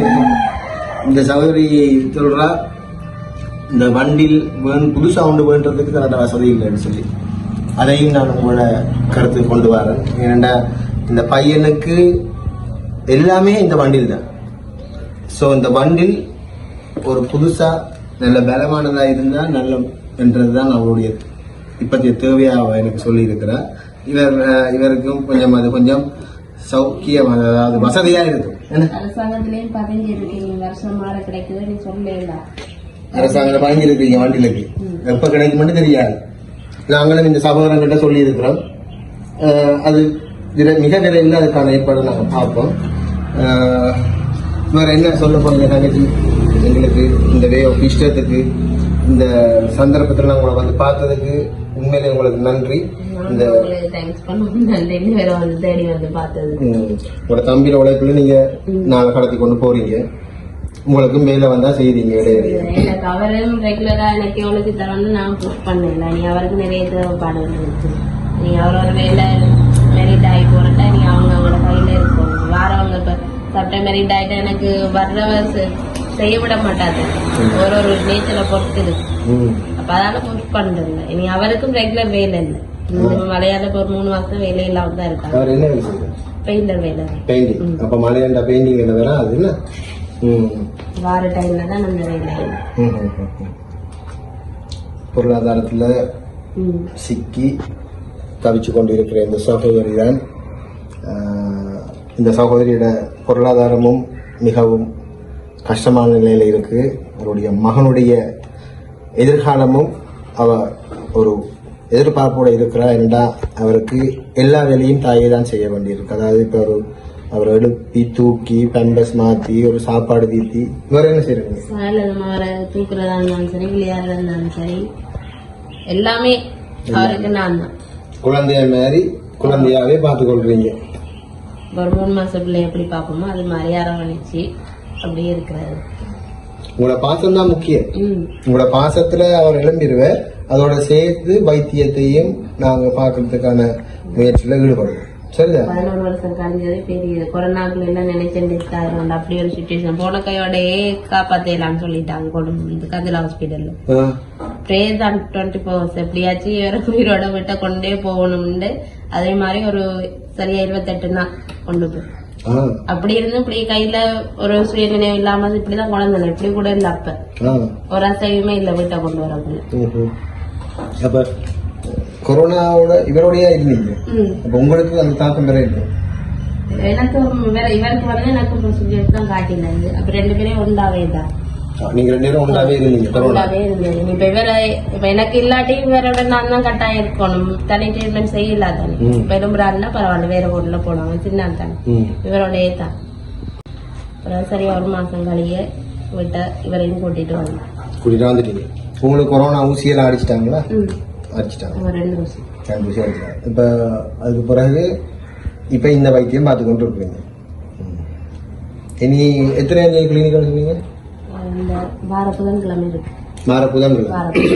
இந்த சகோதரி சொல்றா இந்த வண்டியில் புதுசா ஒன்று வேண்டதுக்கு தன்னோட வசதி இல்லைன்னு சொல்லி அதையும் நான் உங்களோட கருத்து கொண்டு வரேன். ஏன்னா இந்த பையனுக்கு எல்லாமே இந்த வண்டியில் தான். ஸோ இந்த வண்டில் ஒரு புதுசா நல்ல பலமானதா இருந்தா நல்ல என்றதுதான் அவருடைய இப்பத்திய தேவையா எனக்கு சொல்லி இருக்கிறார். இவருக்கும் கொஞ்சம் அது கொஞ்சம் சௌக்கியம் அதாவது வசதியா இருக்கும். அரசாங்கத்திலேயும் 15 வருஷம் மாற கிடைக்குது. நீ சொல்லல அரசாங்கம் 15 இருக்கீங்க வண்டியிலுக்கு எப்ப கிடைக்கும் மட்டும் தெரியாது. நாங்களும் இந்த சகோதரங்கிட்ட சொல்லி இருக்கிறோம். அது மிக விரைவில் அதுக்கான ஏற்பாடு நாங்கள் பார்ப்போம். வேற என்ன சொல்ல போறீங்க தங்கச்சி? எங்களுக்கு இந்த வே ஆஃப் இஷ்டத்துக்கு இந்த சந்தர்ப்பத்தில் உங்களை வந்து பார்த்ததுக்கு உண்மையிலே உங்களுக்கு நன்றி. இந்த உங்களோட தம்பியோட உழைப்புல நீங்க நாளை கடத்தி கொண்டு போறீங்க. உங்களுக்கும் மேல வந்தா செய்றீங்க இடையில. எனக்கு அவரும் ரெகுலரா எனக்கு எவ்வளவு தரணும்னு நான் புஷ் பண்ணல. நீ அவருக்கு நிறைய தேவைப்பாடுகள் இருக்கு. நீ அவரோட வேலை மெரிட் ஆகி போறட்டா நீ அவங்களோட கையில இருக்கும். வாரவங்க இப்ப சப்டை மெரிட் ஆயிட்டா எனக்கு வர்றவ செய்ய விட மாட்டாங்க. ஒரு நேச்சரை பொறுத்து இருக்கு. அப்ப அதனால புஷ் பண்றது. இனி அவருக்கும் ரெகுலர் வேலை இல்லை. மலையாள ஒரு 3 மாசம் வேலை இல்லாம தான் இருக்காங்க. அவர் என்ன வேலை செய்யறாரு? பெயிண்டர் வேலை. பெயிண்டிங். அப்ப மலையாள பெயிண்டிங் என்ன வேற அது என்ன வார டைம்ல தான் நம்ம வேலை. பொருளாதாரத்துல சிக்கி தவிச்சு கொண்டிருக்கிற இந்த சகோதரி தான். இந்த சகோதரியோட பொருளாதாரமும் மிகவும் கஷ்டமான நிலையில இருக்கு. அவருடைய மகனுடைய எதிர்காலமும் அவ ஒரு எதிர்பார்ப்போட இருக்கிறா. என்னடா அவருக்கு எல்லா வேலையும் தாயே தான் செய்ய வேண்டியிருக்கு. அதாவது இப்ப அவர் எழுப்பி தூக்கி பெம்பஸ் மாத்தி ஒரு சாப்பாடு தீத்தி வேற என்ன செய்யறீங்க? அவரை தூக்குறதா இருந்தாலும் சரி, விளையாடுறதா இருந்தாலும் சரி, எல்லாமே அவருக்கு நான் தான். குழந்தைய மாதிரி குழந்தையாவே பார்த்து கொள்றீங்க. ஒரு 3 மாசம் பிள்ளை எப்படி பார்ப்போமோ அது மாதிரி அரவணைச்சு அப்படியே இருக்கிறாரு. உங்களோட பாசம் தான் முக்கியம். உங்களோட பாசத்துல அவர் எழும்பிடுவேன். அதோட சேர்த்து வைத்தியத்தையும் நாங்க பாக்குறதுக்கான முயற்சியில ஈடுபடுவோம். சரிதான். 11 வருஷம் கழிஞ்சது பெரிய கொரோனாக்குள்ள எல்லாம் நினைச்சேன். அப்படி ஒரு சுச்சுவேஷன் போன கையோடயே காப்பாத்தலாம்னு சொல்லிட்டாங்க கொண்டு கதில ஹாஸ்பிட்டல்ல. பிரேயர் தான் 24 hours எப்படியாச்சும் வேற உயிரோட விட்ட கொண்டே போகணும்னு. அதே மாதிரி ஒரு சரியா 28 நாள் கொண்டு போய் அப்படி இருந்து இப்படி கையில ஒரு சுய நினைவு இல்லாம இப்படிதான் குழந்தை இப்படி கூட இல்ல. அப்ப ஒரு அசைவுமே இல்ல வீட்டை கொண்டு வரக்குள்ள. அப்ப கொரோனாவோட இவரோடய இருந்தீங்க. அப்ப உங்களுக்கு அந்த தாக்கம் வேற இல்லை? எனக்கு வேற இவருக்கு வந்து எனக்கு தான் காட்டினாங்க. அப்ப 2 பேரையும் ஒன்றாவே தான். நீங்க 2 பேரும் ஒன்றாவே இருந்தீங்க? ஒன்றாவே இருந்தேன். இப்ப எனக்கு இல்லாட்டி வேறோட நான் தான் கட்டாயம் இருக்கணும். தனி ட்ரீட்மெண்ட் செய்யல தானே. பெரும்புறாருன்னா பரவாயில்ல, வேற ஊர்ல போனாங்க. சின்ன தானே இவரோடய தான். சரியா 1 மாசம் கழிய விட்ட இவரையும் கூட்டிட்டு வந்துட்டீங்க. உங்களுக்கு கொரோனா ஊசியெல்லாம் அடிச்சிட்டாங்களா? அடிச்சிட்டாங்க. 2 ஊசி அடிச்சிட்டாங்க. இப்ப அதுக்கு பிறகு இப்ப இந்த வைத்தியம் பார்த்து கொண்டு இருக்கீங்க. இனி எத்தனை கிளினிக் சொன்னீங்க? வார புதன்கிழமை இருக்கு. வார புதன்கிழமை.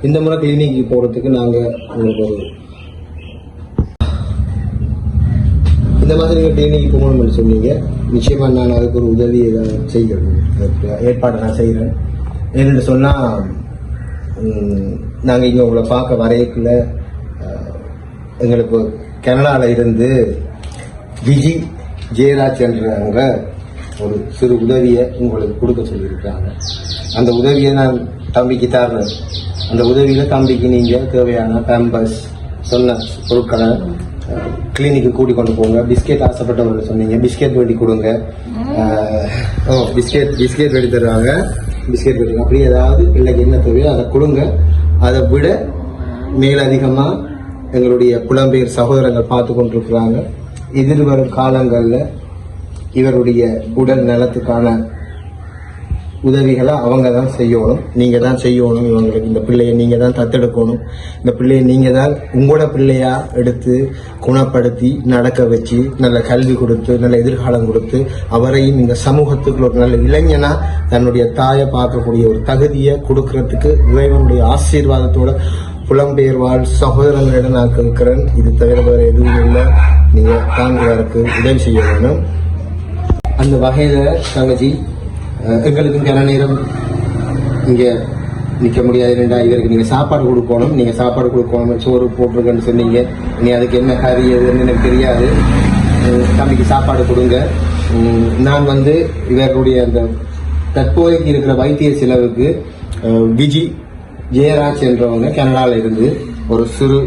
இந்த முறை கிளினிக்கு போறதுக்கு நாங்க உங்களுக்கு ஒரு இந்த மாதிரி நீங்க கிளினிக்கு போகணும்னு சொன்னீங்க. நிச்சயமா நான் அதுக்கு ஒரு உதவி செய்கிறேன். ஏற்பாடு நான் செய்யறேன். ஏன்னு சொன்னா நாங்க இங்க உங்களை பார்க்க வரையக்குள்ள எங்களுக்கு கனடால இருந்து விஜி ஜெயராஜ் என்றவங்க ஒரு சிறு உதவியை உங்களுக்கு கொடுக்க சொல்லியிருக்காங்க. அந்த உதவியை நான் தம்பிக்கு தர்றேன். அந்த உதவியில தம்பிக்கு நீங்க தேவையான பேம்பர்ஸ் சொன்ன பொருட்களை கிளினிக்கு கூட்டி கொண்டு போங்க. பிஸ்கெட் ஆசைப்பட்டவங்க சொன்னீங்க, பிஸ்கெட் வெட்டி கொடுங்க. பிஸ்கெட் வெட்டி தருவாங்க. பிஸ்கெட் வெட்டி அப்படி ஏதாவது பிள்ளைக்கு என்ன தேவையோ அதை கொடுங்க. அதை விட மேலதிகமா எங்களுடைய புலம்பெயர் சகோதரர்கள் பார்த்து கொண்டிருக்கிறாங்க. எதிர்வரும் காலங்கள்ல இவருடைய உடல் நலத்துக்கான உதவிகளை அவங்க தான் செய்யணும். நீங்க தான் செய்யணும். இவங்களுக்கு இந்த பிள்ளையை நீங்க தான் தத்தெடுக்கணும். இந்த பிள்ளையை நீங்க தான் உங்களோட பிள்ளையா எடுத்து குணப்படுத்தி நடக்க வச்சு நல்ல கல்வி கொடுத்து நல்ல எதிர்காலம் கொடுத்து அவரையும் இந்த சமூகத்துக்கு ஒரு நல்ல இளைஞனா தன்னுடைய தாயை பார்க்கக்கூடிய ஒரு தகுதியை கொடுக்கறதுக்கு இறைவனுடைய ஆசீர்வாதத்தோட புலம்பெயர் வாழ் சகோதரங்களிடம் நான் கேட்கிறேன். இது தவிர வேற எதுவும் இல்லை. நீங்க தாங்களுக்கு உதவி செய்ய வேணும். அந்த வகையில தங்கச்சி எங்களுக்கு கன நேரம் இங்க நிக்க முடியாது. இவருக்கு நீங்க சாப்பாடு கொடுக்கணும். நீங்க சாப்பாடு கொடுக்கணும். சோறு போட்டிருக்கேன்னு சொன்னீங்க. நீ அதுக்கு என்ன கறி எதுன்னு எனக்கு தெரியாது. தம்பிக்கு சாப்பாடு கொடுங்க. நான் இவருடைய அந்த தற்போதைக்கு இருக்கிற வைத்திய செலவுக்கு விஜி ஜெயராஜ் என்றவங்க கனடால இருந்து ஒரு சிறு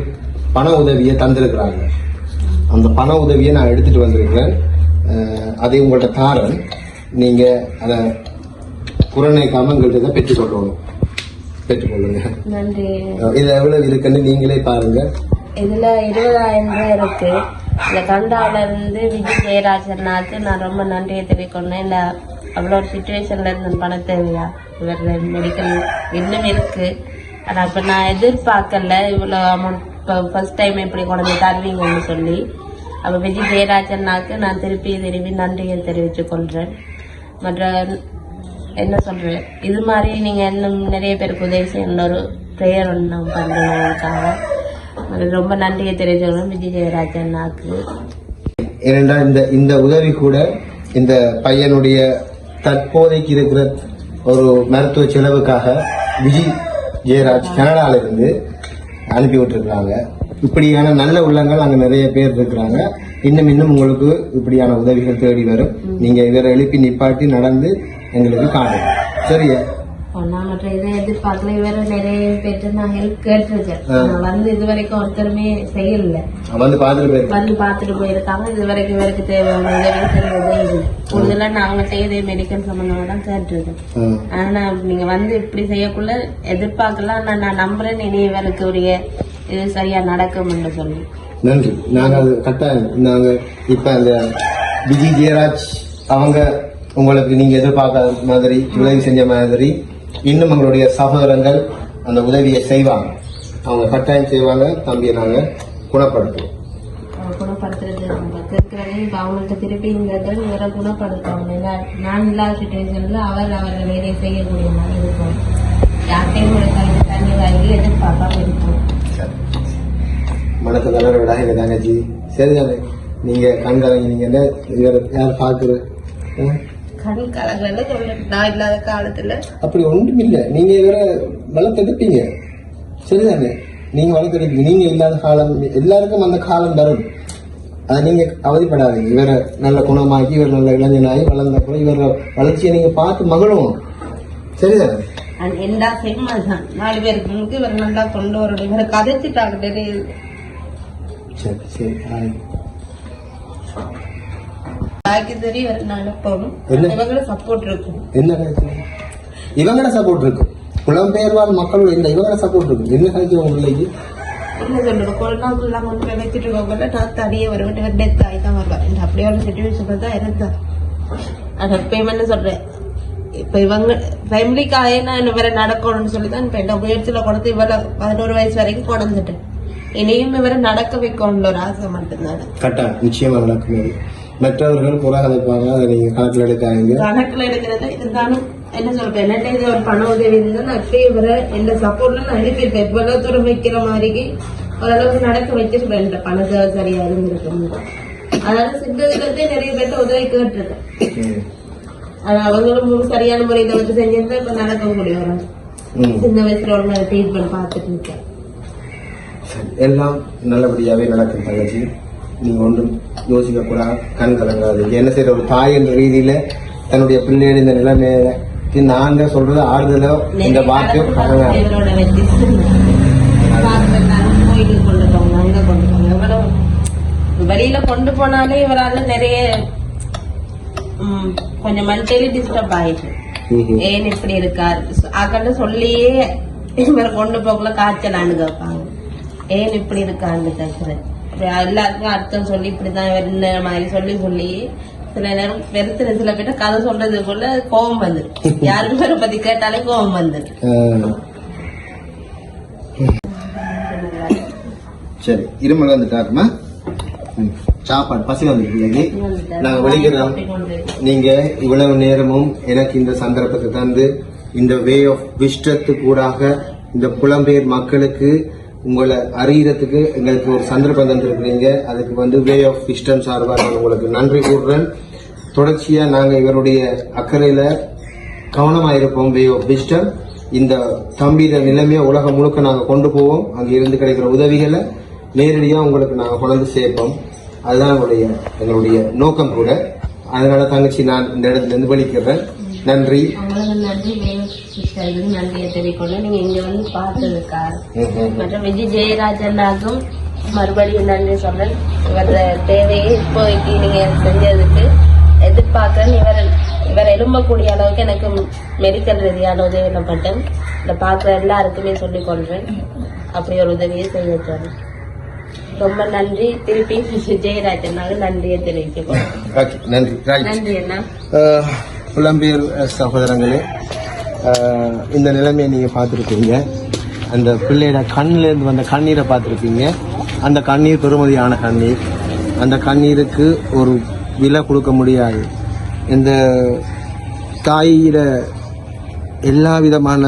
பண உதவியை தந்திருக்கிறாங்க. அந்த பண உதவியை நான் எடுத்துட்டு வந்திருக்கிறேன். அதை உங்கள்கிட்ட தாரன். நீங்க அதை புறநேக்காம எங்கள்கிட்ட பெற்றுக்கொள்ளணும். பெற்றுக்கொள்ளுங்க. நன்றி. இதுல எவ்வளவு இருக்குன்னு நீங்களே பாருங்க. இதுல 20,000 ரூபாய் இருக்கு. இந்த கண்டால இருந்து விஜய் ஜெயராஜனாக்கு நான் ரொம்ப நன்றியை தெரிவிக்கணும். இந்த அவ்வளோ ஒரு சுச்சுவேஷன்ல இருந்து பண தேவையா இவர் மெடிக்கல் இன்னும் இருக்கு. ஆனா இப்ப நான் எதிர்பார்க்கல இவ்வளவு அமௌண்ட் ஃபர்ஸ்ட் டைம் எப்படி கொண்டு தருவீங்கன்னு சொல்லி. அப்ப விஜய் ஜெயராஜனாக்கு நான் திருப்பி நன்றியை தெரிவித்துக் கொள்றேன். மற்ற என்ன சொல்றேன், இது மாதிரி நீங்க இன்னும் நிறைய பேருக்கு உதவி செய்யணும் ஒரு ப்ரேயர் ஒன்று நான் பண்றேன். ரொம்ப நன்றியை தெரிவிச்சவங்க விஜய் ஜெயராஜ் அண்ணாக்கு. ஏனென்றால் இந்த உதவி கூட இந்த பையனுடைய தற்போதைக்கு இருக்கிற ஒரு மருத்துவ செலவுக்காக விஜய் ஜெயராஜ் கனடால இருந்து அனுப்பி விட்டுருக்காங்க. இப்படியான நல்ல உள்ளங்கள் அங்க நிறைய பேர் இருக்கிறாங்க. இன்னும் உங்களுக்கு இப்படியான உதவிகள் தேடி வரும். நீங்க இவரை எழுப்பி நிப்பாட்டி நடந்து எங்களுக்கு காணுங்க. சரியா? நான் மற்ற இதை எதிர்பார்க்கல. இவரை நிறைய பேர்த்து நான் ஹெல்ப் கேட்டிருக்கேன். நான் வந்து இது வரைக்கும் ஒருத்தருமே செய்யல. வந்து பாத்துட்டு போயிருக்காங்க. இது வரைக்கும் இவருக்கு தேவையான உதவி செய்யறதே இல்லை. கூடுதலா நாங்கள்கிட்ட இதே மெடிக்கல் சம்பந்தமா தான் கேட்டிருக்கேன். ஆனா நீங்க வந்து இப்படி செய்யக்குள்ள எதிர்பார்க்கலாம். நான் நம்புறேன் இனி இவருக்கு உரிய இது சரியா நடக்கும்னு சொல்லி. நன்றி. நாங்க கட்டாயம் நாங்க இப்ப அந்த விஜய் ஜெயராஜ் அவங்க உங்களுக்கு நீங்க எதிர்பார்க்காத மாதிரி உதவி செஞ்ச மாதிரி இன்னும் எங்களுடைய சகோதரங்கள் அந்த உதவியை செய்வாங்க. அவங்க கட்டாயம் செய்வாங்க. தம்பியை நாங்க குணப்படுத்துவோம். குணப்படுத்துறது அவங்கள்ட்ட திருப்பி இவரை குணப்படுத்துவாங்க. நான் இல்லாத சுச்சுவேஷன்ல அவர்கள் வேலையை செய்யக்கூடிய மாதிரி இருக்கும். யார்கிட்டையும் ஒரு தண்ணி வாங்கி எதிர்பார்க்காம இருக்கும். மனசு தளர விடா எங்க தங்கச்சி. சரிதானே? நீங்க கண் கலங்கினீங்கன்னா இவர் யார் பாக்குறது? கண் கலங்கல சொல்ல நான் இல்லாத காலத்துல அப்படி ஒன்றும் இல்லை. நீங்க இவரை வளர்த்தெடுப்பீங்க. சரிதானே? நீங்க வளர்த்தெடுப்பீங்க. நீங்க இல்லாத காலம் எல்லாருக்கும் அந்த காலம் வரும். அதை நீங்க அவதிப்படாதீங்க. இவரை நல்ல குணமாக்கி இவர் நல்ல இளைஞனாகி வளர்ந்தப்பறம் இவர வளர்ச்சியை நீங்க பார்த்து மகிழுவோம். சரிதானே? எல்லா செய்யுமாதான் 4 பேருக்கு முன்னுக்கு இவர் நல்லா கொண்டு வரணும். இவரை கதைச்சிட்டாங்க. சரி சரி. இவங்களோட சப்போர்ட் இருக்கும். இவங்களோட சப்போர்ட் இருக்கும். புலம்பெயர்வாழ் மக்களோட இவங்களோட சப்போர்ட் இருக்கும். என்ன கழிச்சு உங்க பிள்ளைக்கு என்ன சொல்றது? கொரோனா கொண்டு வச்சுட்டு இருக்கவங்க நான் தடியே வருவேன். டெத் ஆகிதான் வருவேன். அப்படியே ஒரு சிச்சுவேஷன் தான் இருந்தா. அது பேமெண்ட் சொல்றேன். இப்ப இவங்க ஃபேமிலிக்காக நான் இவரை நடக்கணும்னு சொல்லிதான் இப்ப என்ன முயற்சியில கொடுத்து இவரை 11 வயசு வரைக்கும் கொண்டுட்டேன். இனியும் இவரை நடக்க வைக்கணும்னு ஒரு ஆசை மட்டும்தான். கரெக்டா நிச்சயமா நடக்கும். மற்றவர்கள் புற கதைப்பாங்க. அதை நீங்க கணக்குல எடுக்காங்க. கணக்குல எடுக்கிறத இருந்தாலும் என்ன சொல்றேன், என்னட்ட இது ஒரு பண உதவி இருந்தா நான் இப்பயே இவரை எந்த சப்போர்ட்ல நான் அனுப்பியிருப்பேன். இவ்வளவு தூரம் வைக்கிற மாதிரி ஓரளவுக்கு நடக்க வச்சிருப்பேன். இந்த பணத்தை சரியா இருந்திருக்கணும். அதனால சித்தத்திலே நிறைய பேர்த்த உதவி கேட்டிருக்கேன். அவங்களும் சரியான முறையில வச்சு செஞ்சிருந்தா இப்ப நடக்க முடியும். சின்ன வயசுல ஒரு ட்ரீட்மெண்ட் பார்த்துட்டு இருக்கேன். எல்லாம் நல்லபடியாவே நடக்கும் தங்கச்சி. நீங்க ஒன்றும் யோசிக்க கூட கண் கலங்காது. என்ன செய்யற ஒரு தாய் என்ற ரீதியில தன்னுடைய பிள்ளைகள் இந்த நிலைமையில நான் தான் சொல்றது ஆறுதலோ இந்த வாக்கியம் கோயிலுக்கு கொண்டு போங்க, அங்க கொண்டு போங்க. எவ்வளவு வெளியில கொண்டு போனாலே இவரால நிறைய கொஞ்சம் மென்டலி டிஸ்டர்ப் ஆயிடுச்சு. ஏன் இப்படி இருக்காரு அக்கண்ட சொல்லியே இவரை கொண்டு போகல காய்ச்சலான்னு கேட்பாங்க. ஏன் இப்படி இருக்கான்னு கேட்கிறேன். எல்லாருக்கும் அர்த்தம் சொல்லி இப்படிதான் இந்த மாதிரி சொல்லி சொல்லி சில நேரம் வெறுத்துற சில பேர்ட்ட கதை சொல்றதுக்குள்ள கோபம் வந்துடும். யாருக்கு பேரை பத்தி கேட்டாலே கோபம் வந்துடும். சரி இருமல் வந்துட்டாருமா? சாப்பாடு பசி வந்துட்டு நாங்க வெளிக்கிறோம். நீங்க இவ்வளவு நேரமும் எனக்கு இந்த சந்தர்ப்பத்தை தந்து இந்த வே ஆஃப் விஸ்டத்துக்கூடாக இந்த புலம்பெயர் மக்களுக்கு உங்களை அறியறதுக்கு எங்களுக்கு ஒரு சந்தர்ப்பம் தந்திருக்கிறீங்க. அதுக்கு வே ஆஃப் விஸ்டம் சார்பாக உங்களுக்கு நன்றி கூறுறேன். தொடர்ச்சியா நாங்க இவருடைய அக்கறையில கவனமா இருப்போம். வே ஆஃப் விஸ்டம் இந்த தம்பியிட நிலைமையை உலகம் முழுக்க நாங்க கொண்டு போவோம். அங்க இருந்து கிடைக்கிற உதவிகளை நேரடியா உங்களுக்கு நாங்க கொண்டு சேர்ப்போம். அதுதான் எங்களுடைய நோக்கம் கூட. அதனால தங்கச்சி நான் இந்த இடத்துல இருந்து வெளிக்கிறேன். நன்றி. நன்றியை தெரிவிக்கொள்ள நீங்க இங்க வந்து பார்த்ததுக்கா மற்றும் விஜய் ஜெயராஜனாக்கும் மறுபடியும் நன்றி சொல்றேன். இவர தேவையை இப்போதைக்கு நீங்க செஞ்சதுக்கு எதிர்பார்க்கிறேன். இவர் எழும்பக்கூடிய அளவுக்கு எனக்கு மெடிக்கல் ரீதியான உதவி பண்ணப்பட்டேன். இதை பார்க்குற எல்லாருக்குமே சொல்லிக் கொள்றேன். அப்படி ஒரு உதவியை செய்ய சொல்றேன். ரொம்ப நன்றி. திருப்பி ஜெயராஜனாக நன்றியை தெரிவிக்கிறோம். நன்றி அண்ணா. புலம்பெயர் சகோதரங்களே, இந்த நிலைமையை நீங்க பார்த்துருப்பீங்க. அந்த பிள்ளையோட கண்ணில இருந்து வந்த கண்ணீரை பார்த்துருப்பீங்க. அந்த கண்ணீர் பெருமதியான கண்ணீர். அந்த கண்ணீருக்கு ஒரு விலை கொடுக்க முடியாது. இந்த தாயிட எல்லா விதமான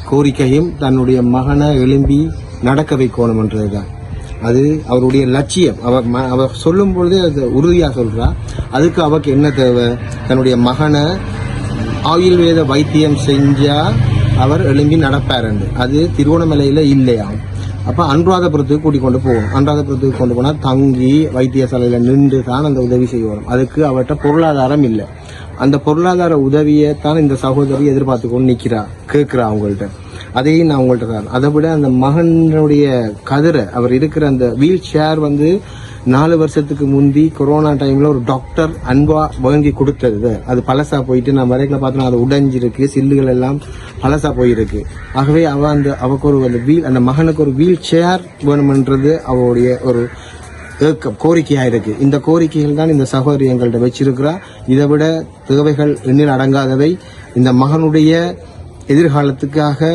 கோரிக்கையும் தன்னுடைய மகனை எழும்பி நடக்க வைக்கணும்ன்றதுதான். அது அவருடைய லட்சியம். அவர் சொல்லும் பொழுதே அது உறுதியாக சொல்றா. அதுக்கு அவருக்கு என்ன தேவை? தன்னுடைய மகனை ஆயுர்வேத வைத்தியம் செஞ்சா அவர் எழும்பி நடப்பாருண்டு. அது திருவண்ணாமலையில இல்லையா? அப்ப அனுராதபுரத்துக்கு கூட்டிக் கொண்டு போகணும். அனுராதபுரத்துக்கு கொண்டு போனா தங்கி வைத்தியசாலையில நின்று தான் அந்த உதவி செய்யணும். அதுக்கு அவர்கிட்ட பொருளாதாரம் இல்லை. அந்த பொருளாதார உதவியை தான் இந்த சகோதரி எதிர்பார்த்து கொண்டு நிக்கிறா, கேட்கிறா அவங்கள்ட்ட. அதையும் நான் உங்கள்கிட்ட தான். அதை விட அந்த மகனுடைய கதிரை, அவர் இருக்கிற அந்த வீல் சேர் 4 வருஷத்துக்கு முந்தி கொரோனா டைம்ல ஒரு டாக்டர் அன்பா வாங்கி கொடுத்தது. அது பழசா போயிட்டு நான் வரைக்கும் பார்த்தோன்னா அது உடைஞ்சிருக்கு, சில்லுகள் எல்லாம் பழசா போயிருக்கு. ஆகவே அவக்கு ஒரு அந்த மகனுக்கு ஒரு வீல் சேர் வேணும்ன்றது அவருடைய ஒரு கோரிக்கையா இருக்கு. இந்த கோரிக்கைகள் தான் இந்த சகோதரி எங்கள்கிட்ட வச்சிருக்கிறா. இதை விட தேவைகள் எண்ணில் அடங்காதவை. இந்த மகனுடைய எதிர்காலத்துக்காக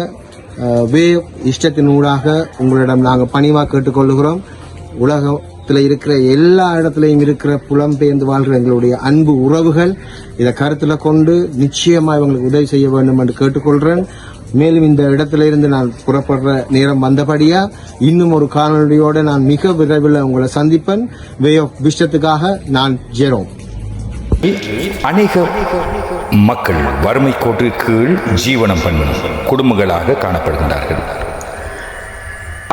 இஷ்டத்தினூடாக உங்களிடம் நாங்கள் பணிவாக கேட்டுக்கொள்ளுகிறோம். உலகத்தில் இருக்கிற எல்லா இடத்துலையும் இருக்கிற புலம்பெயர்ந்து வாழ்கிற எங்களுடைய அன்பு உறவுகள் இதை கருத்தில் கொண்டு நிச்சயமாக இவங்களுக்கு உதவி செய்ய வேண்டும் என்று கேட்டுக்கொள்கிறேன். மேலும் இந்த இடத்துல இருந்து நான் புறப்படுற நேரம் வந்தபடியா இன்னும் ஒரு காணொலியோட நான் மிக விரைவில் உங்களை சந்திப்பேன். வே ஆஃப் விஷயத்துக்காக நான் ஜெரோம். அநேக மக்கள் வறுமை கோட்டு கீழ் ஜீவனம் பண்ணும் குடும்பங்களாக காணப்படுகின்றார்கள்.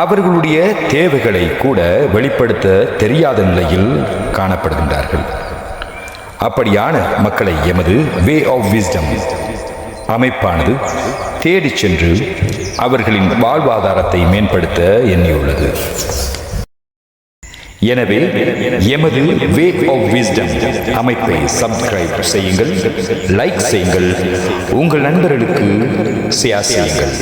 அவர்களுடைய தேவைகளை கூட வெளிப்படுத்த தெரியாத நிலையில் காணப்படுகின்றார்கள். அப்படியான மக்களை எமது வே ஆஃப் விஸ்டம் அமைப்பானது தேடிச் சென்று அவர்களின் வாழ்வாதாரத்தை மேம்படுத்த எண்ணியுள்ளது. எனவே எமது வே ஆஃப் விஸ்டம் அமைப்பை சப்ஸ்கிரைப் செய்யுங்கள், லைக் செய்யுங்கள், உங்கள் நண்பர்களுக்கு ஷேர் செய்யுங்கள்.